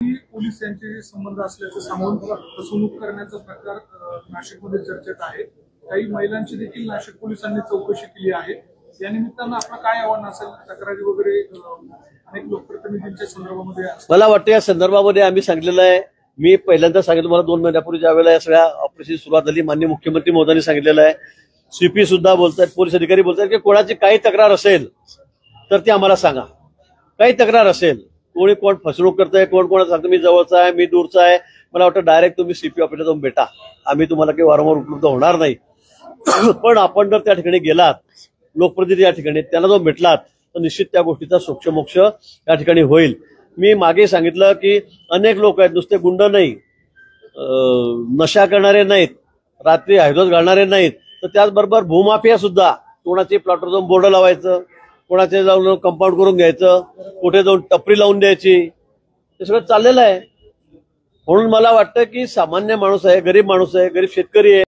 Police यांचे संबंध असल्याचं सांगून फसवणूक करण्याचा प्रकार नाशिकमध्ये चर्चेत आहे। काही महिलांची देखील नाशिक पोलिसांनी चौकशी केली आहे। या निमित्तानं आपलं काय आव्हान असेल? तक्रारी वगैरे अनेक लोकप्रतिनिधींच्या संदर्भामध्ये मला वाटतं या संदर्भामध्ये आम्ही सांगितलेलं आहे। मी पहिल्यांदा सांगितलं, मला 2 महिन्यापूर्वी ज्यावेळेला या सगळ्या ऑपरेशन सुरुवात झाली, माननीय मुख्यमंत्री महोदयांनी सांगितलेलं आहे, सीपी सुद्धा बोलतात, पोलीस अधिकारी बोलतात की कोणाची काही तक्रार असेल तर ती आम्हाला सांगा। काही तक्रार असेल, कोणी कोण फसवणूक करतंय, कोण कोणाला सांगतं मी जवळचा आहे, मी दूरचा आहे, मला वाटतं डायरेक्ट तुम्ही सीपी ऑफिसला जाऊन भेटा, आम्ही तुम्हाला काही वारंवार उपलब्ध होणार नाही। पण आपण जर त्या ठिकाणी गेलात, लोकप्रतिनिधी या ठिकाणी त्यांना जाऊन भेटलात तर निश्चित त्या गोष्टीचा सोक्षमोक्ष या ठिकाणी होईल। मी मागे सांगितलं की अनेक लोक आहेत, नुसते गुंड नाही, नशा करणारे नाहीत, रात्री हायदोस घालणारे नाहीत, तर त्याचबरोबर भूमाफिया सुद्धा, कोणाचे प्लॉटवर जाऊन बोर्ड लावायचं, कोणाचे जाऊन कंपाऊंड करून घ्यायचं, कुठे जाऊन टपरी लावून द्यायची, हे सगळं चाललेलं आहे। म्हणून मला वाटतं की सामान्य माणूस आहे, गरीब माणूस आहे, गरीब शेतकरी आहे,